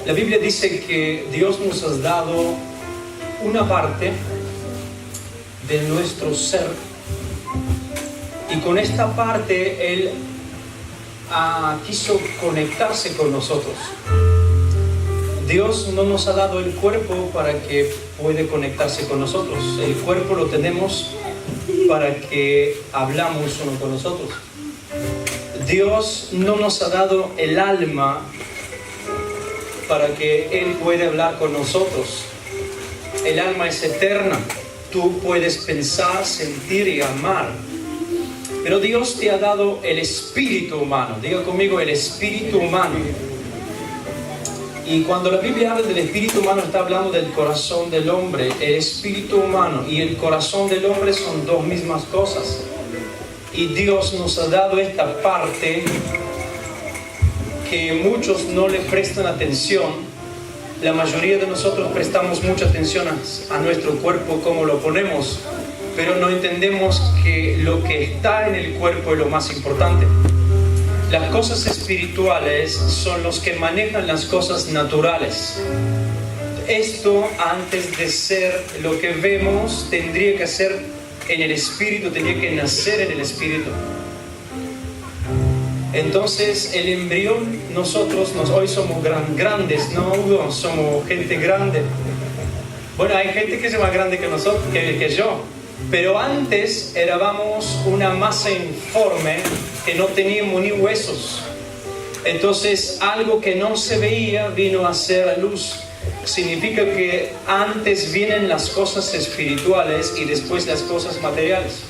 La Biblia dice que Dios nos ha dado una parte de nuestro ser, y con esta parte Él quiso conectarse con nosotros. Dios no nos ha dado el cuerpo para que pueda conectarse con nosotros. El cuerpo lo tenemos para que hablamos uno con nosotros. Dios no nos ha dado el alma para que Él pueda hablar con nosotros. El alma es eterna. Tú puedes pensar, sentir y amar. Pero Dios te ha dado el espíritu humano. Diga conmigo, el espíritu humano. Y cuando la Biblia habla del espíritu humano, está hablando del corazón del hombre. El espíritu humano y el corazón del hombre son dos mismas cosas. Y Dios nos ha dado esta parte que muchos no le prestan atención. La mayoría de nosotros prestamos mucha atención a nuestro cuerpo, cómo lo ponemos, pero no entendemos que lo que está en el cuerpo es lo más importante. Las cosas espirituales son los que manejan las cosas naturales. Esto, antes de ser lo que vemos, tendría que ser en el espíritu, tendría que nacer en el espíritu. Entonces el embrión, nosotros hoy somos grandes, ¿no, Hugo? Somos gente grande. Bueno, hay gente que es más grande que nosotros, que yo. Pero antes éramos una masa informe que no teníamos ni huesos. Entonces algo que no se veía vino a ser a luz. Significa que antes vienen las cosas espirituales y después las cosas materiales.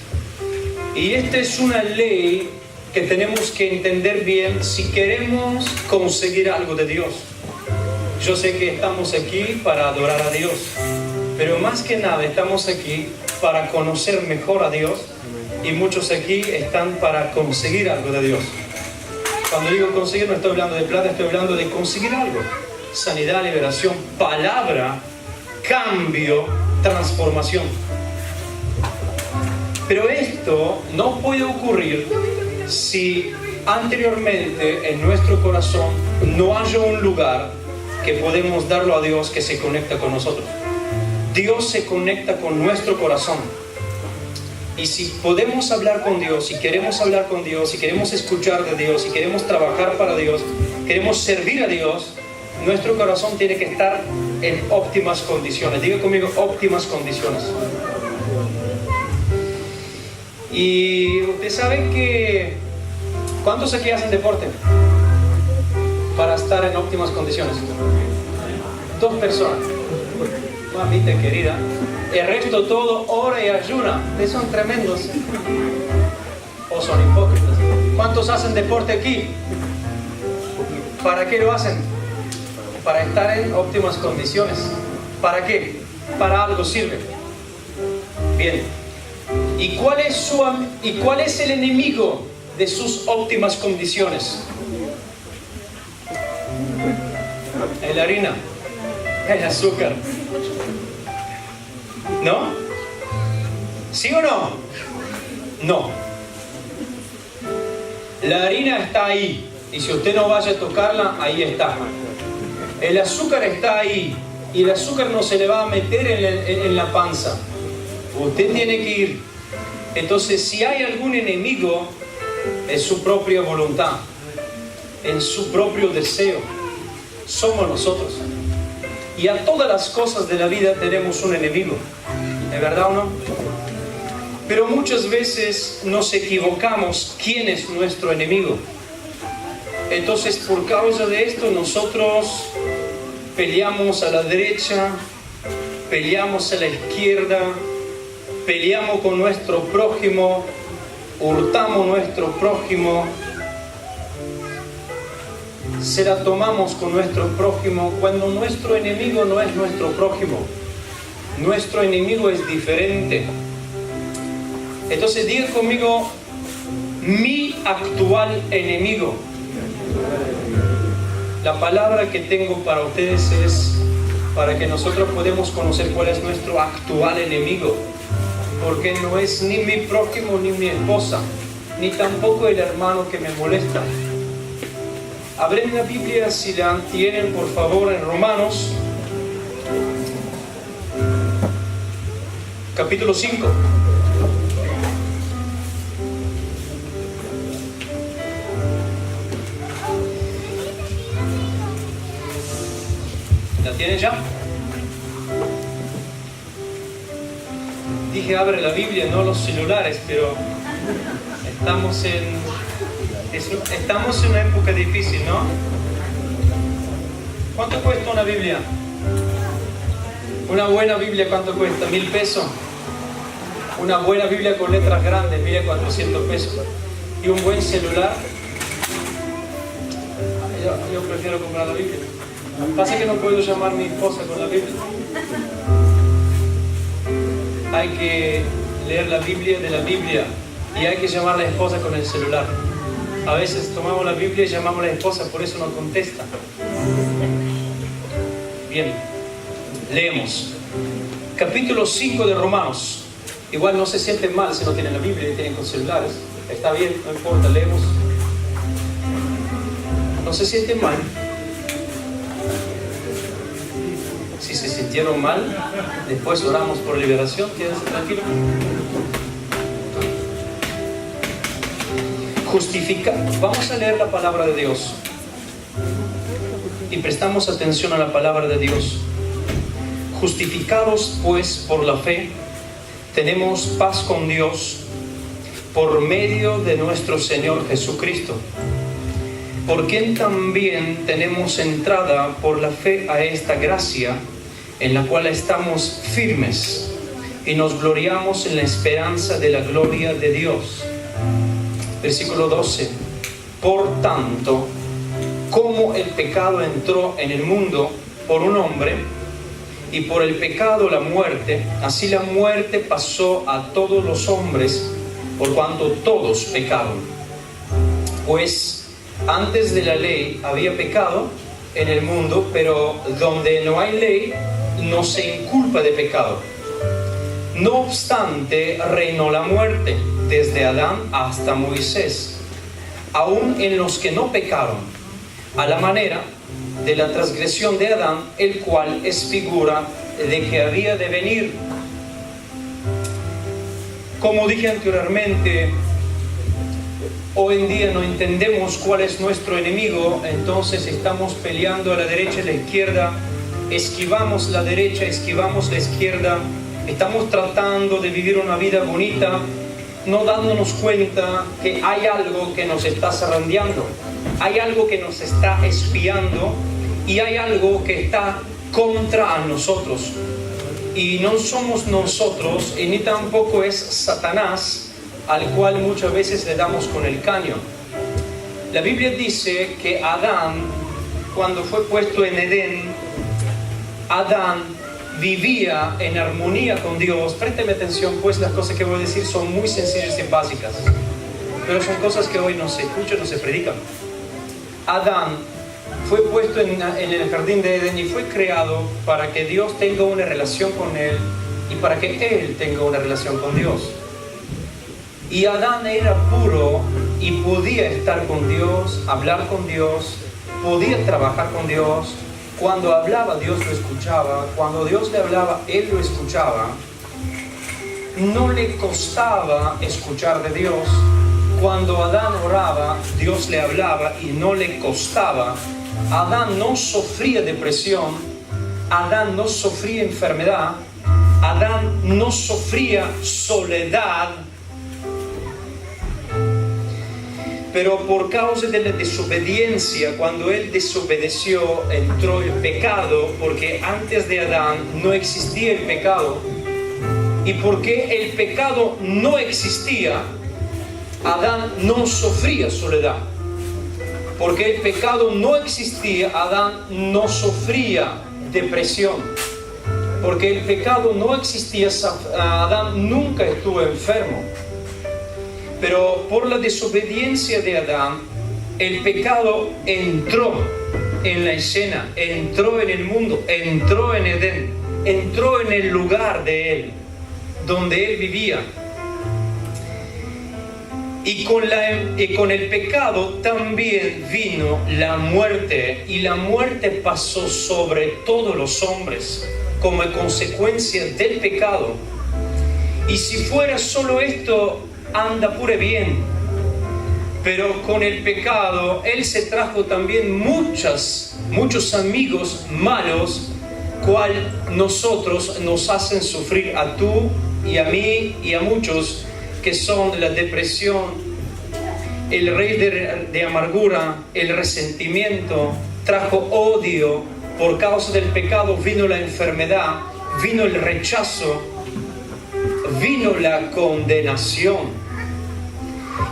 Y esta es una ley que tenemos que entender bien si queremos conseguir algo de Dios. Yo sé que estamos aquí para adorar a Dios, pero más que nada estamos aquí para conocer mejor a Dios, y muchos aquí están para conseguir algo de Dios. Cuando digo conseguir, no estoy hablando de plata, estoy hablando de conseguir algo. Sanidad, liberación, palabra, cambio, transformación. Pero esto no puede ocurrir si anteriormente en nuestro corazón no haya un lugar que podemos darlo a Dios, que se conecta con nosotros. Dios se conecta con nuestro corazón. Y si podemos hablar con Dios, si queremos hablar con Dios, si queremos escuchar de Dios, si queremos trabajar para Dios, queremos servir a Dios, nuestro corazón tiene que estar en óptimas condiciones. Diga conmigo, óptimas condiciones. Y usted sabe que ¿cuántos aquí hacen deporte para estar en óptimas condiciones? 2 personas. Mamita querida. El resto todo ora y ayuna. Ustedes son tremendos. ¿O son hipócritas? ¿Cuántos hacen deporte aquí? ¿Para qué lo hacen? Para estar en óptimas condiciones. ¿Para qué? Para algo sirve. Bien. ¿Y cuál es el enemigo de sus óptimas condiciones? La harina, el azúcar. ¿No? ¿Sí o no? No. La harina está ahí, y si usted no vaya a tocarla, ahí está. El azúcar está ahí, y el azúcar no se le va a meter en la panza. Usted tiene que ir. Entonces, si hay algún enemigo, es su propia voluntad, en su propio deseo. Somos nosotros. Y a todas las cosas de la vida tenemos un enemigo. ¿Es verdad o no? Pero muchas veces nos equivocamos quién es nuestro enemigo. Entonces, por causa de esto, nosotros peleamos a la derecha, peleamos a la izquierda, peleamos con nuestro prójimo, hurtamos nuestro prójimo, se la tomamos con nuestro prójimo, cuando nuestro enemigo no es nuestro prójimo. Nuestro enemigo es diferente. Entonces diga conmigo, mi actual enemigo. La palabra que tengo para ustedes es para que nosotros podamos conocer cuál es nuestro actual enemigo. Porque no es ni mi prójimo ni mi esposa, ni tampoco el hermano que me molesta. Abren la Biblia, si la tienen, por favor, en Romanos, capítulo 5. ¿La tienen ya? Dije, abre la Biblia, no los celulares, pero estamos en una época difícil, ¿no? ¿Cuánto cuesta una Biblia? Una buena Biblia, ¿cuánto cuesta? $1,000 pesos. Una buena Biblia con letras grandes, 1,400 pesos. Y un buen celular. Yo prefiero comprar la Biblia. Pasa que no puedo llamar a mi esposa con la Biblia. Hay que leer la Biblia de la Biblia y hay que llamar a la esposa con el celular. A veces tomamos la Biblia y llamamos a la esposa, por eso no contesta. Bien, leemos. Capítulo 5 de Romanos. Igual no se sienten mal si no tienen la Biblia y tienen con celulares. Está bien, no importa, leemos. No se sienten mal. Si se sintieron mal, después oramos por liberación. Quédense tranquilos. Vamos a leer la palabra de Dios y prestamos atención a la palabra de Dios. Justificados pues por la fe, tenemos paz con Dios por medio de nuestro Señor Jesucristo, por quien también tenemos entrada por la fe a esta gracia, en la cual estamos firmes y nos gloriamos en la esperanza de la gloria de Dios. Versículo 12. Por tanto, como el pecado entró en el mundo por un hombre, y por el pecado la muerte, así la muerte pasó a todos los hombres, por cuanto todos pecaron. Pues antes de la ley había pecado en el mundo, pero donde no hay ley, no se inculpa de pecado. No obstante, reinó la muerte desde Adán hasta Moisés, aun en los que no pecaron, a la manera de la transgresión de Adán, el cual es figura de que había de venir. Como dije anteriormente, hoy en día no entendemos cuál es nuestro enemigo, entonces estamos peleando a la derecha y a la izquierda, esquivamos la derecha, esquivamos la izquierda, estamos tratando de vivir una vida bonita, no dándonos cuenta que hay algo que nos está zarandeando, hay algo que nos está espiando y hay algo que está contra a nosotros. Y no somos nosotros y ni tampoco es Satanás, al cual muchas veces le damos con el caño. La Biblia dice que Adán, cuando fue puesto en Edén, Adán vivía en armonía con Dios. Présteme atención, pues las cosas que voy a decir son muy sencillas y básicas, pero son cosas que hoy no se escuchan, no se predican. Adán fue puesto en el jardín de Edén y fue creado para que Dios tenga una relación con él y para que él tenga una relación con Dios. Y Adán era puro y podía estar con Dios, hablar con Dios, podía trabajar con Dios. Cuando hablaba, Dios lo escuchaba. Cuando Dios le hablaba, él lo escuchaba. No le costaba escuchar de Dios. Cuando Adán oraba, Dios le hablaba y no le costaba. Adán no sufría depresión. Adán no sufría enfermedad. Adán no sufría soledad. Pero por causa de la desobediencia, cuando él desobedeció, entró el pecado, porque antes de Adán no existía el pecado. Y porque el pecado no existía, Adán no sufría soledad. Porque el pecado no existía, Adán no sufría depresión. Porque el pecado no existía, Adán nunca estuvo enfermo. Pero por la desobediencia de Adán, el pecado entró en la escena, entró en el mundo, entró en Edén, entró en el lugar de él, donde él vivía. Y con el pecado también vino la muerte, y la muerte pasó sobre todos los hombres como consecuencia del pecado. Y si fuera solo esto, anda pure bien. Pero con el pecado, Él se trajo también muchos amigos malos, cual nosotros nos hacen sufrir a tú y a mí y a muchos, que son la depresión, el rey de amargura, el resentimiento, trajo odio. Por causa del pecado vino la enfermedad, vino el rechazo, vino la condenación.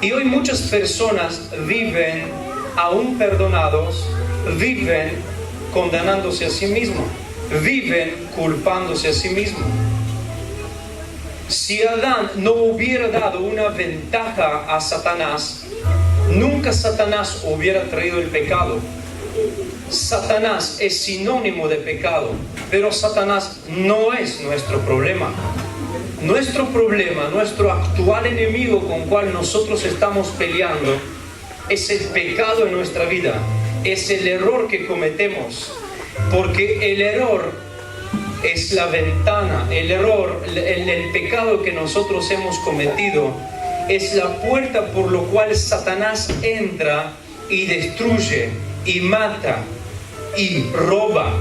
Y hoy muchas personas viven, aún perdonados, viven condenándose a sí mismos, viven culpándose a sí mismos. Si Adán no hubiera dado una ventaja a Satanás, nunca Satanás hubiera traído el pecado. Satanás es sinónimo de pecado, pero Satanás no es nuestro problema. Nuestro problema, nuestro actual enemigo con cual nosotros estamos peleando, es el pecado en nuestra vida, es el error que cometemos, porque el error es la ventana, el pecado que nosotros hemos cometido es la puerta por lo cual Satanás entra y destruye y mata y roba.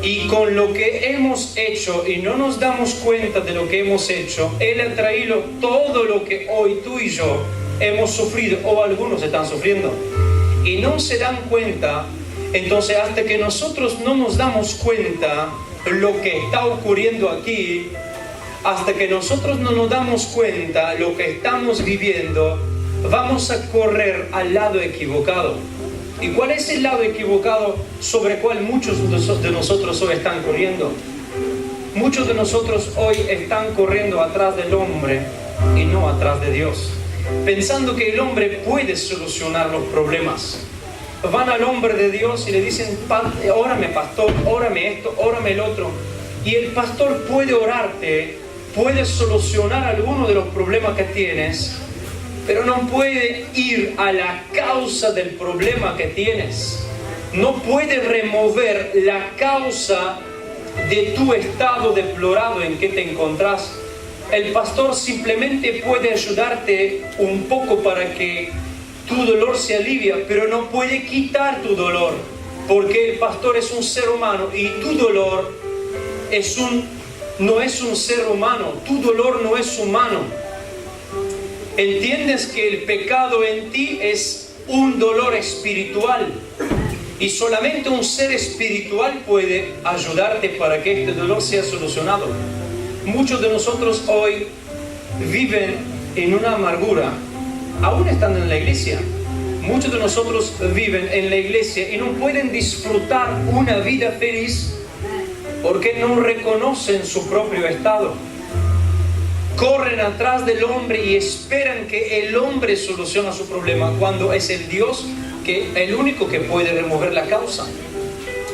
Y con lo que hemos hecho y no nos damos cuenta de lo que hemos hecho, Él ha traído todo lo que hoy tú y yo hemos sufrido, o algunos están sufriendo, y no se dan cuenta. Entonces, hasta que nosotros no nos damos cuenta lo que está ocurriendo aquí, hasta que nosotros no nos damos cuenta lo que estamos viviendo, vamos a correr al lado equivocado. ¿Y cuál es el lado equivocado sobre el cual muchos de nosotros hoy están corriendo? Muchos de nosotros hoy están corriendo atrás del hombre y no atrás de Dios, pensando que el hombre puede solucionar los problemas. Van al hombre de Dios y le dicen: órame pastor, órame esto, órame el otro. Y el pastor puede orarte, puede solucionar alguno de los problemas que tienes, pero no puede ir a la causa del problema que tienes. No puede remover la causa de tu estado deplorado en que te encontrás. El pastor simplemente puede ayudarte un poco para que tu dolor se alivia, pero no puede quitar tu dolor, porque el pastor es un ser humano y tu dolor no es un ser humano, tu dolor no es humano. Entiendes que el pecado en ti es un dolor espiritual y solamente un ser espiritual puede ayudarte para que este dolor sea solucionado. Muchos de nosotros hoy viven en una amargura, aún estando en la iglesia. Muchos de nosotros viven en la iglesia y no pueden disfrutar una vida feliz porque no reconocen su propio estado. Corren atrás del hombre y esperan que el hombre solucione su problema, cuando es el Dios el único que puede remover la causa.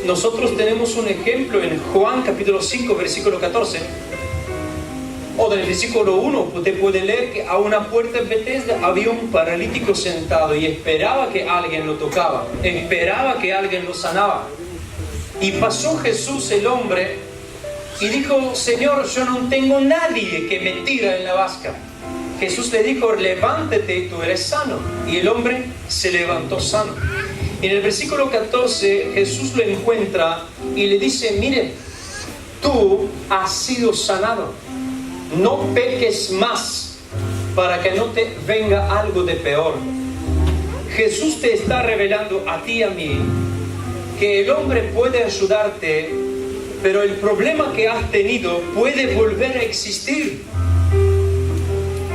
Nosotros tenemos un ejemplo en Juan capítulo 5 versículo 14, o del versículo 1, usted puede leer que a una puerta de Betesda había un paralítico sentado y esperaba que alguien lo tocaba, esperaba que alguien lo sanaba. Y pasó Jesús, el hombre, y dijo: Señor, yo no tengo nadie que me tire en la vasca. Jesús le dijo: levántate, tú eres sano. Y el hombre se levantó sano. En el versículo 14 Jesús lo encuentra y le dice: mire, tú has sido sanado, no peques más para que no te venga algo de peor. Jesús te está revelando a ti y a mí que el hombre puede ayudarte, pero el problema que has tenido puede volver a existir,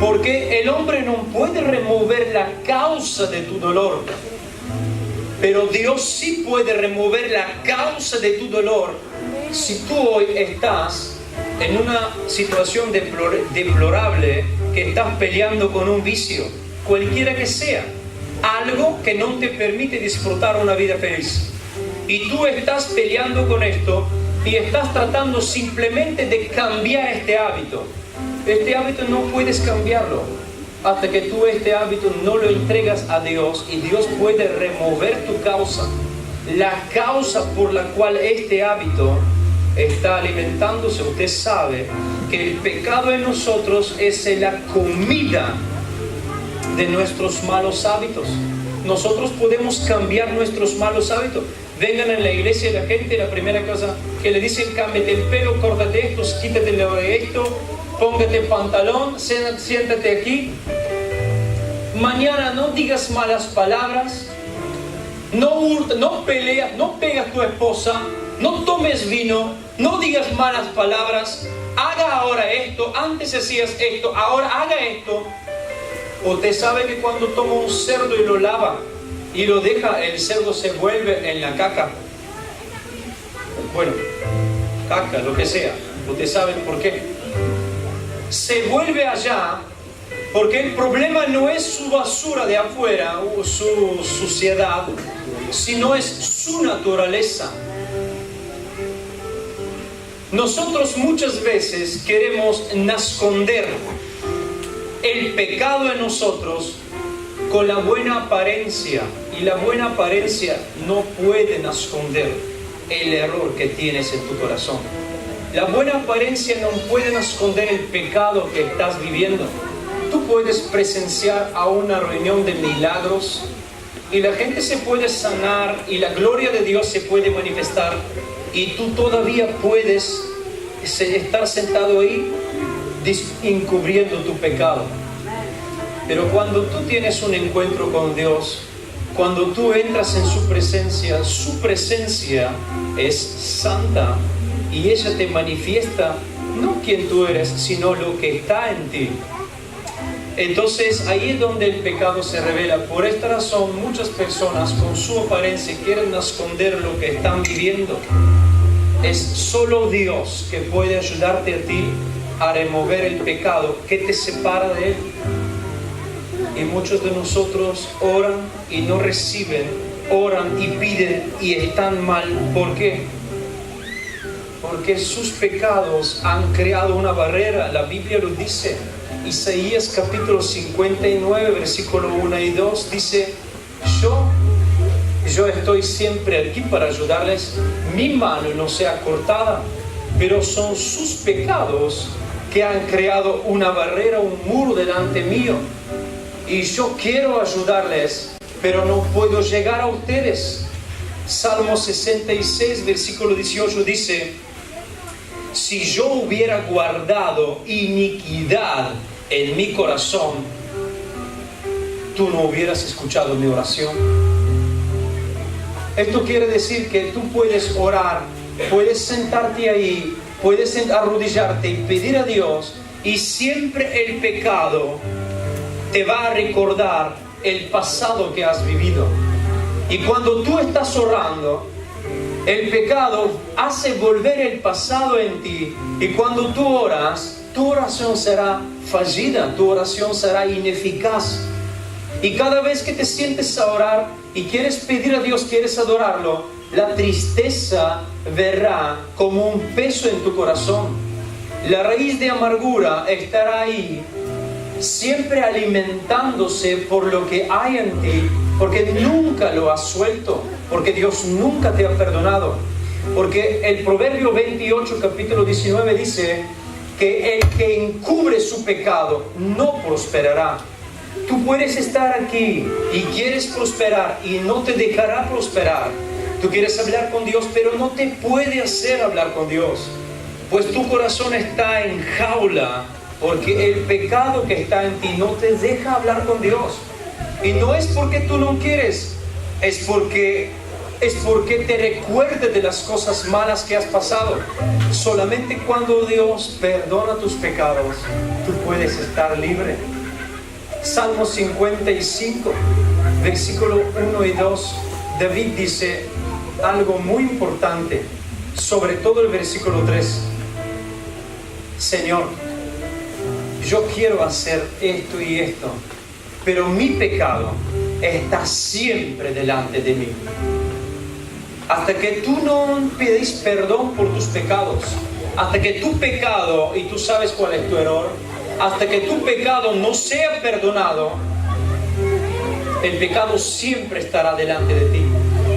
porque el hombre no puede remover la causa de tu dolor, pero Dios sí puede remover la causa de tu dolor. Si tú hoy estás en una situación deplorable, que estás peleando con un vicio, cualquiera que sea, algo que no te permite disfrutar una vida feliz, y tú estás peleando con esto y estás tratando simplemente de cambiar este hábito no puedes cambiarlo. hasta que tú este hábito no lo entregas a Dios, y Dios puede remover tu causa, la causa por la cual este hábito está alimentándose. Usted sabe que el pecado en nosotros es la comida de nuestros malos hábitos. Nosotros podemos cambiar nuestros malos hábitos. Vengan en la iglesia la gente, la primera cosa que le dicen: cámbiate el pelo, córtate esto, quítate esto, póngate pantalón, siéntate aquí. Mañana no digas malas palabras, no peleas, no pegas a tu esposa, no tomes vino, no digas malas palabras. Haga ahora esto, antes hacías esto, ahora haga esto. Usted sabe que cuando toma un cerdo y lo lava y lo deja, el cerdo se vuelve en la caca. Bueno, caca, lo que sea. Usted sabe por qué. Se vuelve allá porque el problema no es su basura de afuera o su suciedad, sino es su naturaleza. Nosotros muchas veces queremos esconder el pecado en nosotros con la buena apariencia, y la buena apariencia no puede esconder el error que tienes en tu corazón. La buena apariencia no puede esconder el pecado que estás viviendo. Tú puedes presenciar a una reunión de milagros y la gente se puede sanar y la gloria de Dios se puede manifestar, y tú todavía puedes estar sentado ahí encubriendo tu pecado. Pero cuando tú tienes un encuentro con Dios, cuando tú entras en su presencia es santa, y ella te manifiesta no quien tú eres, sino lo que está en ti. Entonces ahí es donde el pecado se revela. Por esta razón muchas personas con su apariencia quieren esconder lo que están viviendo. Es solo Dios que puede ayudarte a ti a remover el pecado que te separa de Él. Y muchos de nosotros oran y no reciben, oran y piden y están mal. ¿Por qué? Porque sus pecados han creado una barrera. La Biblia lo dice. Isaías capítulo 59, versículo 1 y 2 dice: yo estoy siempre aquí para ayudarles, mi mano no sea cortada, pero son sus pecados que han creado una barrera, un muro delante mío, y yo quiero ayudarles, pero no puedo llegar a ustedes. Salmo 66, versículo 18 dice: si yo hubiera guardado iniquidad en mi corazón, tú no hubieras escuchado mi oración. Esto quiere decir que tú puedes orar, puedes sentarte ahí, puedes arrodillarte y pedir a Dios, y siempre el pecado te va a recordar el pasado que has vivido. Y cuando tú estás orando, el pecado hace volver el pasado en ti, y cuando tú oras, tu oración será fallida, tu oración será ineficaz. Y cada vez que te sientes a orar y quieres pedir a Dios, quieres adorarlo, la tristeza verá como un peso en tu corazón. La raíz de amargura estará ahí, siempre alimentándose por lo que hay en ti, porque nunca lo has suelto, porque Dios nunca te ha perdonado. Porque el Proverbio 28, capítulo 19 dice que el que encubre su pecado no prosperará. Tú puedes estar aquí y quieres prosperar y no te dejará prosperar. Tú quieres hablar con Dios, pero no te puede hacer hablar con Dios, pues tu corazón está en jaula, porque el pecado que está en ti no te deja hablar con Dios. Y no es porque tú no quieres, es porque te recuerdes de las cosas malas que has pasado. Solamente cuando Dios perdona tus pecados, tú puedes estar libre. Salmo 55, versículo 1 y 2, David dice algo muy importante, sobre todo el versículo 3. Señor, yo quiero hacer esto y esto, pero mi pecado está siempre delante de mí. Hasta que tú no pides perdón por tus pecados, hasta que tu pecado, y tú sabes cuál es tu error, Hasta que tu pecado no sea perdonado, el pecado siempre estará delante de ti.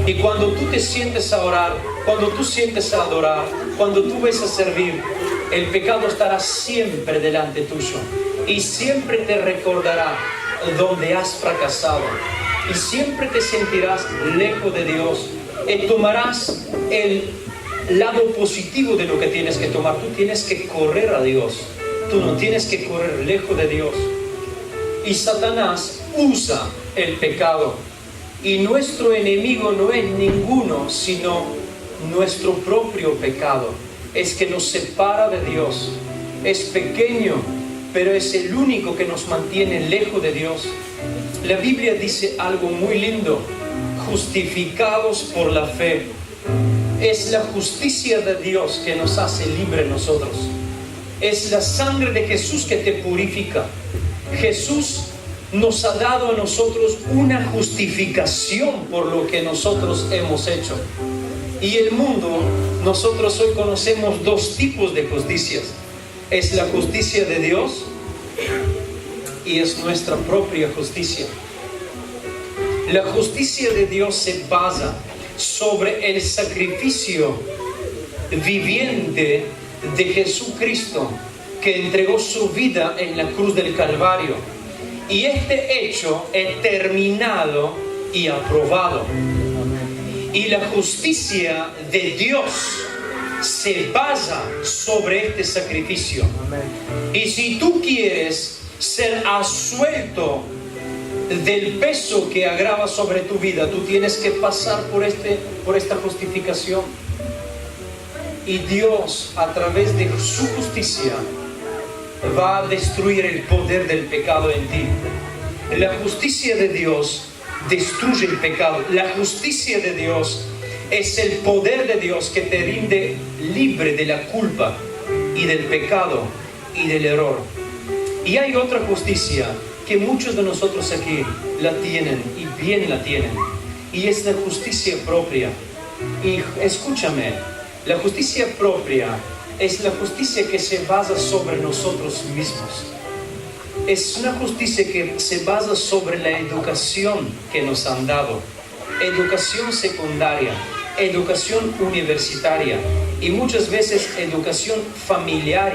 Y cuando tú te sientes a orar, cuando tú sientes a adorar, cuando tú ves a servir, el pecado estará siempre delante tuyo. Y siempre te recordará donde has fracasado. Y siempre te sentirás lejos de Dios. Y tomarás el lado positivo de lo que tienes que tomar. Tú tienes que correr a Dios. Tú no tienes que correr lejos de Dios. Y Satanás usa el pecado. Y nuestro enemigo no es ninguno, sino nuestro propio pecado. Es que nos separa de Dios. Es pequeño, pero es el único que nos mantiene lejos de Dios. La Biblia dice algo muy lindo: justificados por la fe. Es la justicia de Dios que nos hace libres nosotros. Es la sangre de Jesús que te purifica. Jesús nos ha dado a nosotros una justificación por lo que nosotros hemos hecho. Y el mundo, nosotros hoy conocemos dos tipos de justicias. Es la justicia de Dios y es nuestra propia justicia. La justicia de Dios se basa sobre el sacrificio viviente de Jesucristo, que entregó su vida en la cruz del Calvario. Y este hecho es terminado y aprobado. Y la justicia de Dios se basa sobre este sacrificio. Y si tú quieres ser absuelto del peso que agrava sobre tu vida, tú tienes que pasar por esta justificación. Y Dios, a través de su justicia, va a destruir el poder del pecado en ti. La justicia de Dios destruye el pecado. La justicia de Dios es el poder de Dios que te rinde libre de la culpa y del pecado y del error. Y hay otra justicia que muchos de nosotros aquí la tienen, y bien la tienen, y es la justicia propia. Y escúchame, la justicia propia es la justicia que se basa sobre nosotros mismos. Es una justicia que se basa sobre la educación que nos han dado. Educación secundaria, educación universitaria y muchas veces educación familiar,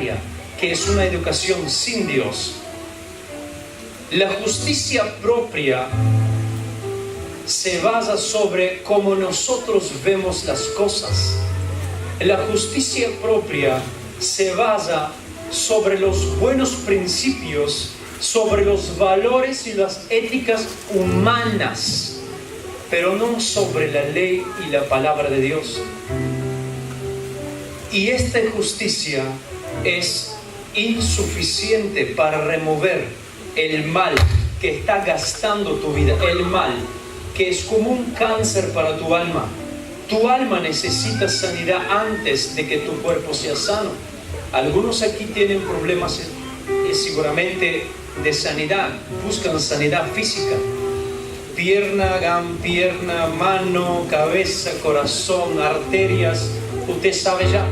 que es una educación sin Dios. La justicia propia se basa sobre cómo nosotros vemos las cosas. La justicia propia se basa sobre los buenos principios, sobre los valores y las éticas humanas, pero no sobre la ley y la palabra de Dios. Y esta justicia es insuficiente para remover el mal que está gastando tu vida, el mal que es como un cáncer para tu alma. Tu alma necesita sanidad antes de que tu cuerpo sea sano. Algunos aquí tienen problemas seguramente de sanidad, buscan sanidad física. Pierna, mano, cabeza, corazón, arterias, usted sabe ya.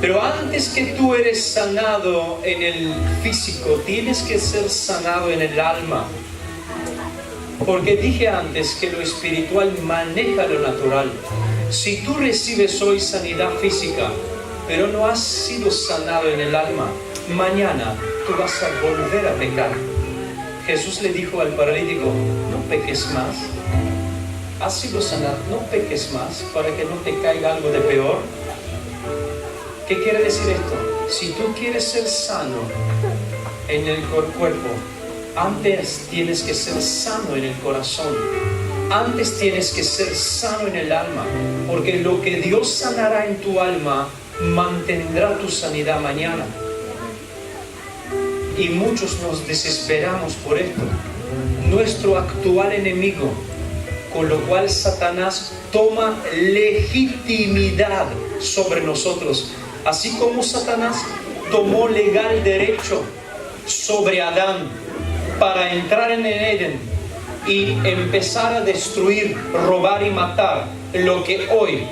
Pero antes que tú eres sanado en el físico, tienes que ser sanado en el alma. Porque dije antes que lo espiritual maneja lo natural. Si tú recibes hoy sanidad física, pero no has sido sanado en el alma, mañana tú vas a volver a pecar. Jesús le dijo al paralítico: no peques más. Has sido sanado, no peques más para que no te caiga algo de peor. ¿Qué quiere decir esto? Si tú quieres ser sano en el cuerpo, antes tienes que ser sano en el corazón. Antes tienes que ser sano en el alma. Porque lo que Dios sanará en tu alma mantendrá tu sanidad mañana. Y muchos nos desesperamos por esto. Nuestro actual enemigo, con lo cual Satanás toma legitimidad sobre nosotros. Así como Satanás tomó legal derecho sobre Adán para entrar en el Edén y empezar a destruir, robar y matar lo que hoy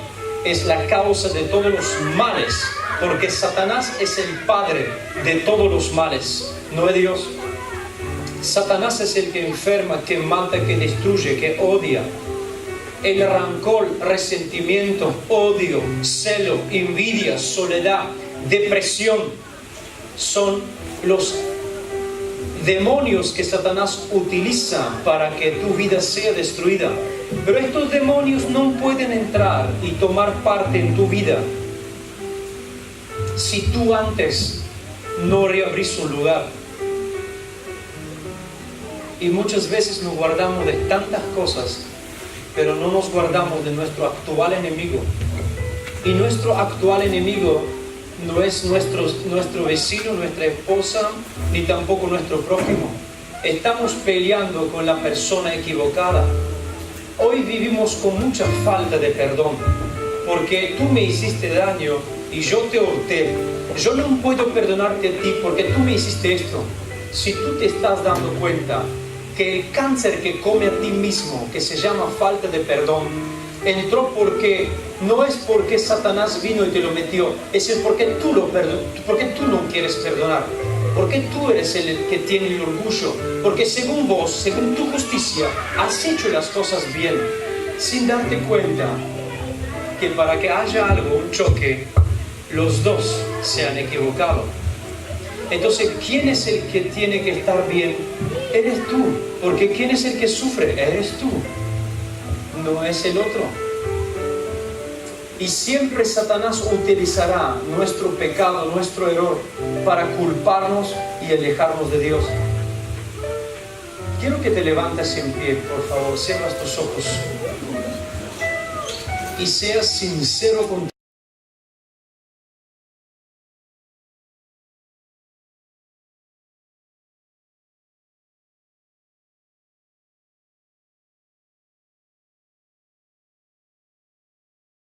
es la causa de todos los males Porque Satanás es el padre de todos los males, no es Dios. Satanás es el que enferma, que mata, que destruye, que odia. El rencor, resentimiento, odio, celo, envidia, soledad, depresión son los demonios que Satanás utiliza para que tu vida sea destruida. Pero estos demonios no pueden entrar y tomar parte en tu vida si tú antes no reabrís un lugar. Y muchas veces nos guardamos de tantas cosas, pero no nos guardamos de nuestro actual enemigo. Y nuestro actual enemigo no es nuestro vecino, nuestra esposa, ni tampoco nuestro prójimo. Estamos peleando con la persona equivocada. Hoy vivimos con mucha falta de perdón, porque tú me hiciste daño y yo te hurté. Yo no puedo perdonarte a ti porque tú me hiciste esto. Si tú te estás dando cuenta que el cáncer que come a ti mismo, que se llama falta de perdón, entró porque no es porque Satanás vino y te lo metió, es porque tú no quieres perdonar, porque tú eres el que tiene el orgullo, porque según vos, según tu justicia, has hecho las cosas bien, sin darte cuenta que para que haya algo, un choque, los dos se han equivocado. Entonces, ¿quién es el que tiene que estar bien? Eres tú, porque ¿quién es el que sufre? Eres tú, no es el otro. Y siempre Satanás utilizará nuestro pecado, nuestro error, para culparnos y alejarnos de Dios. Quiero que te levantes en pie, por favor, cierras tus ojos y seas sincero contigo.